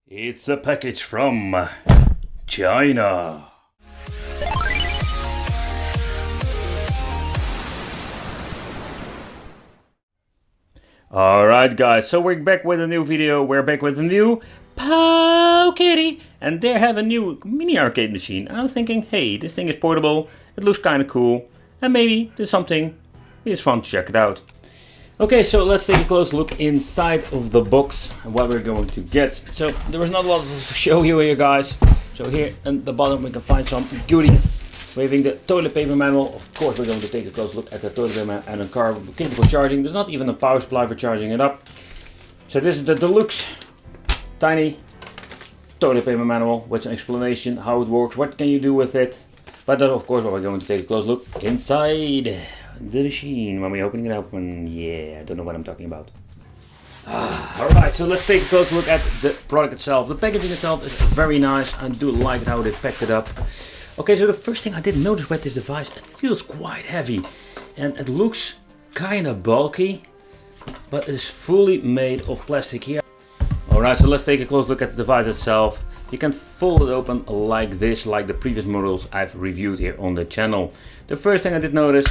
It's a package from China. Alright guys, so we're back with a new video. We're back with a new Powkiddy, and they have a new mini arcade machine. I was thinking, hey, this thing is portable, it looks kind of cool, and maybe there's something, it's fun to check it out. Okay, so let's take a close look inside of the box and what we're going to get. So there is not a lot to show you here, guys. So here at the bottom we can find some goodies. We're having the toilet paper manual. Of course, we're going to take a close look at the toilet paper and a car cable for charging. There's not even a power supply for charging it up. So this is the deluxe, tiny toilet paper manual with an explanation how it works, what can you do with it. But that, of course, what we're going to take a close look inside the machine when we're opening it up. And yeah, I don't know what I'm talking about. Alright, so let's take a close look at the product itself. The packaging itself is very nice. I do like how they packed it up. Okay, so the first thing I did notice with this device, it feels quite heavy. And it looks kind of bulky, but it's fully made of plastic here. Alright, so let's take a close look at the device itself. You can fold it open like this, like the previous models I've reviewed here on the channel. The first thing I did notice,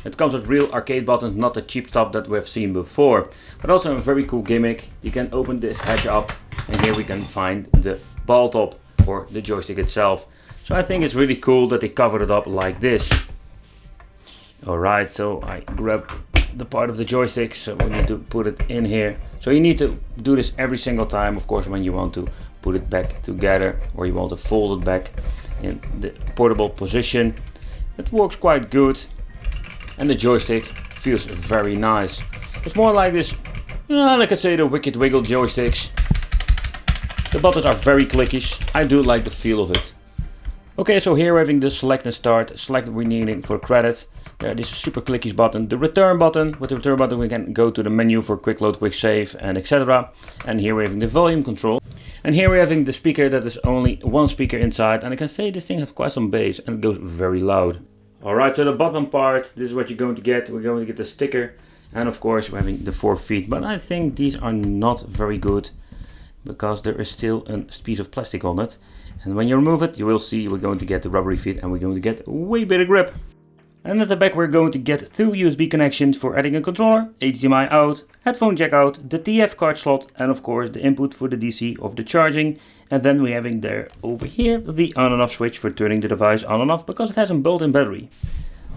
it comes with real arcade buttons, not the cheap stuff that we've seen before. But also a very cool gimmick. You can open this hatch up and here we can find the ball top or the joystick itself. So I think it's really cool that they covered it up like this. Alright, so I grab the part of the joystick, so we need to put it in here. So you need to do this every single time, of course, when you want to put it back together or you want to fold it back in the portable position. It works quite good. And the joystick feels very nice. It's more like this, like I say, the Wicked Wiggle joysticks. The buttons are very clickish. I do like the feel of it. Okay, so here we're having the select and start. Select what we're needing for credit. This is super clickish button. The return button. With the return button we can go to the menu for quick load, quick save, and etc. And here we're having the volume control. And here we're having the speaker that is only one speaker inside. And I can say this thing has quite some bass and it goes very loud. Alright, so the bottom part, this is what you're going to get. We're going to get the sticker. And of course we're having the 4 feet. But I think these are not very good, because there is still a piece of plastic on it. And when you remove it, you will see we're going to get the rubbery feet and we're going to get way better grip. And at the back we're going to get 2 USB connections for adding a controller, HDMI out, headphone jack out, the TF card slot, and of course the input for the DC of the charging. And then we're having there over here the on and off switch for turning the device on and off, because it has a built-in battery.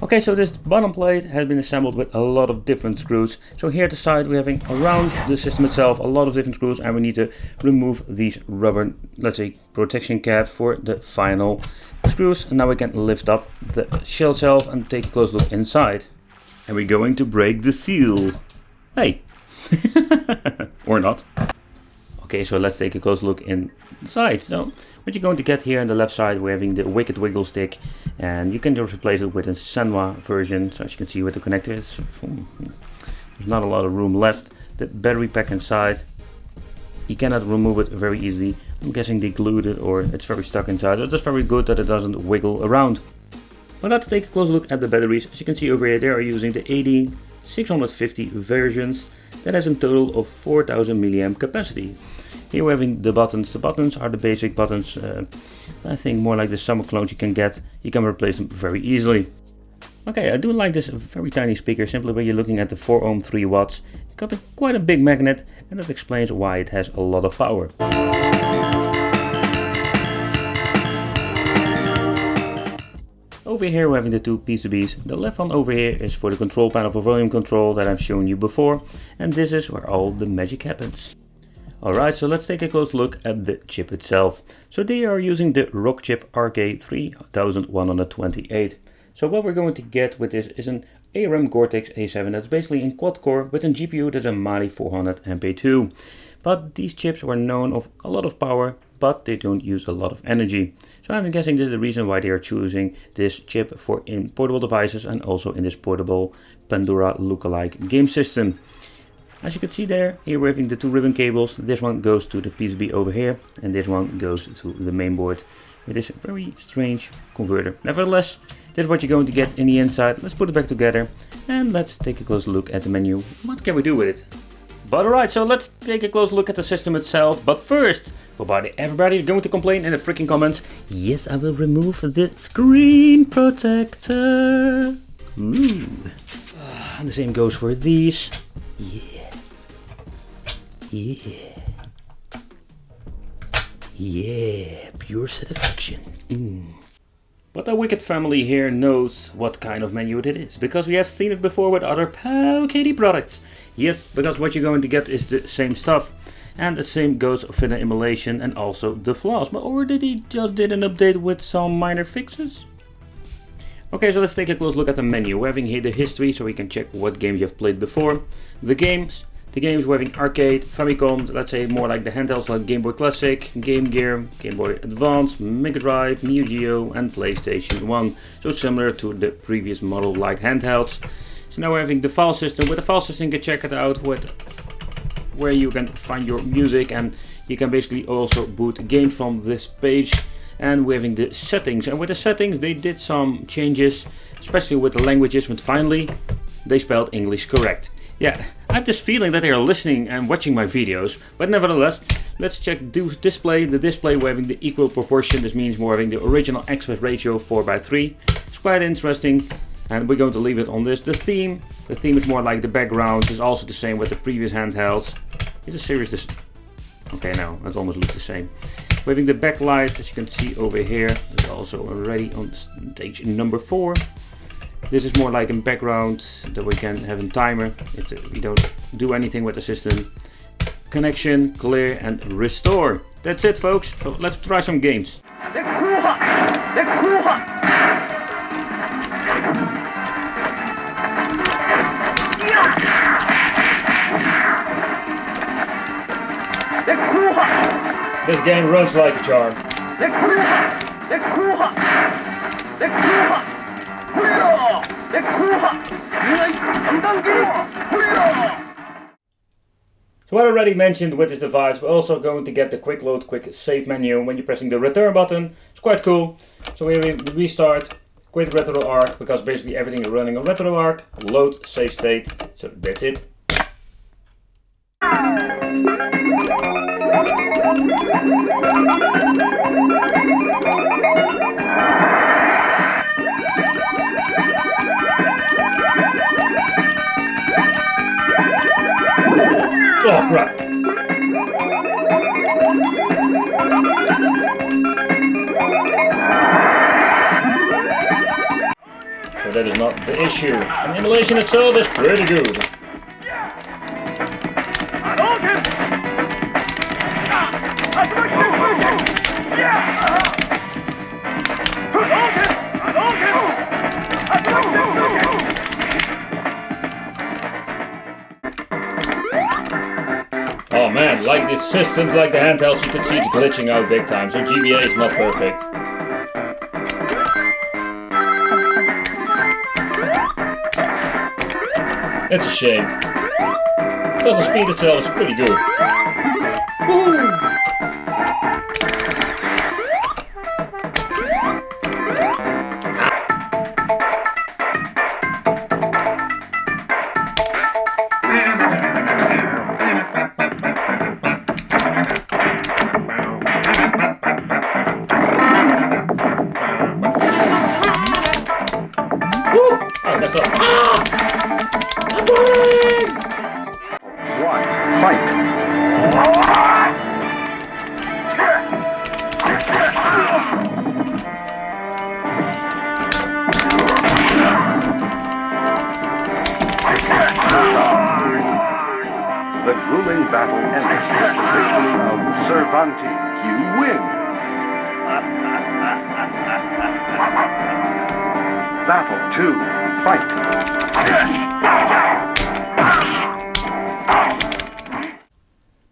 Okay, so this bottom plate has been assembled with a lot of different screws. So here at the side we're having around the system itself a lot of different screws, and we need to remove these rubber, let's say, protection caps for the final screws. And now we can lift up the shell itself and take a close look inside. And we're going to break the seal. Hey! Or not. Okay, so let's take a close look inside. So what you're going to get here on the left side, we're having the Wicked Wiggle stick, and you can just replace it with a Senwa version. So as you can see with the connector, there's not a lot of room left. The battery pack inside, you cannot remove it very easily. I'm guessing they glued it or it's very stuck inside. So it's just very good that it doesn't wiggle around. But let's take a close look at the batteries. As you can see over here, they are using the 18650 versions. That has a total of 4000 milliamp capacity. Here we're having the buttons. The buttons are the basic buttons. I think more like the summer clones you can get. You can replace them very easily. Okay, I do like this very tiny speaker, simply by you're looking at the 4 ohm 3 watts. It's got quite a big magnet, and that explains why it has a lot of power. Over here we're having the 2 PCBs. The left one over here is for the control panel for volume control that I've shown you before. And this is where all the magic happens. Alright, so let's take a close look at the chip itself. So they are using the Rockchip RK3128. So what we're going to get with this is an ARM Cortex A7 that's basically in quad core with a GPU that's a Mali 400 MP2. But these chips were known of a lot of power, but they don't use a lot of energy. So I'm guessing this is the reason why they are choosing this chip for in portable devices and also in this portable Pandora lookalike game system. As you can see there, here we're having the 2 ribbon cables. This one goes to the PCB over here and this one goes to the main board with this very strange converter. Nevertheless, this is what you're going to get in the inside. Let's put it back together and let's take a close look at the menu. What can we do with it? But alright, so let's take a close look at the system itself. But first, everybody's going to complain in the freaking comments. Yes, I will remove the screen protector. Ooh. And the same goes for these. Yeah. Yeah. Yeah, pure satisfaction. But the Wickedfamily here knows what kind of menu it is, because we have seen it before with other Powkiddy products. Yes, because what you're going to get is the same stuff. And the same goes for the emulation and also the flaws. But or did he just did an update with some minor fixes? Okay, so let's take a close look at the menu. We're having here the history, so we can check what games you have played before. The games we're having arcade, Famicom, let's say more like the handhelds like Game Boy Classic, Game Gear, Game Boy Advance, Mega Drive, Neo Geo and PlayStation 1. So similar to the previous model like handhelds. So now we're having the file system. With the file system you can check it out where you can find your music, and you can basically also boot games from this page. And we're having the settings, and with the settings they did some changes, especially with the languages, but finally they spelled English correct. Yeah, I have this feeling that they are listening and watching my videos, but nevertheless, let's check the display. The display we're having the equal proportion. This means we're having the original aspect ratio 4:3. It's quite interesting, and we're going to leave it on this. The theme is more like the background. It's also the same with the previous handhelds. Is it serious? This? Okay, no, it almost looks the same. We're having the backlight, as you can see over here. It's also already on stage number 4. This is more like a background that we can have a timer if we don't do anything with the system. Connection, clear and restore. That's it, folks. So let's try some games. This game runs like a charm. So I already mentioned with this device, we're also going to get the quick load, quick save menu when you're pressing the return button. It's quite cool. So we restart, quit Retroarch, because basically everything is running on Retroarch, load, save state. So that's it. Oh crap! So that is not the issue. And the emulation itself is pretty good. Oh man, like the systems, like the handhelds, you can see it's glitching out big time, so GBA is not perfect. It's a shame, because the speed itself is pretty good. Woo! I messed up. I'm burning! One, fight! The grueling battle ends. Victory of Cervantes. You win. Battle 2. Fight.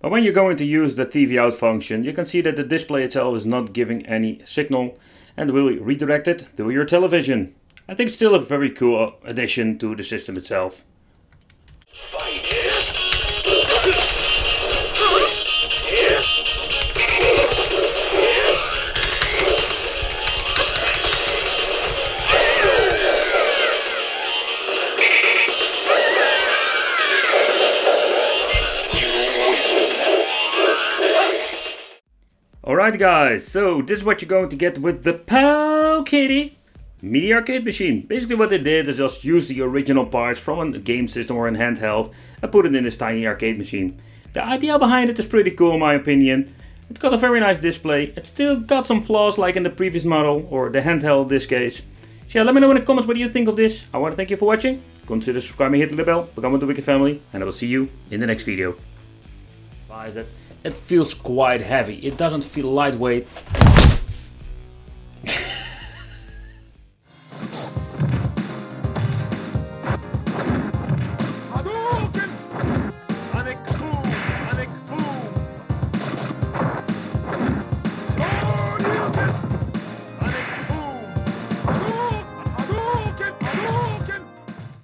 But when you're going to use the TV out function, you can see that the display itself is not giving any signal and will redirect it through your television. I think it's still a very cool addition to the system itself. Alright guys, so this is what you're going to get with the Powkiddy mini arcade machine. Basically what they did is just use the original parts from a game system or a handheld and put it in this tiny arcade machine. The idea behind it is pretty cool in my opinion. It's got a very nice display. It's still got some flaws like in the previous model or the handheld in this case. So yeah, let me know in the comments what you think of this. I want to thank you for watching. Consider subscribing, hitting the bell, become the Wicked family, and I will see you in the next video. Why is that? It feels quite heavy. It doesn't feel lightweight.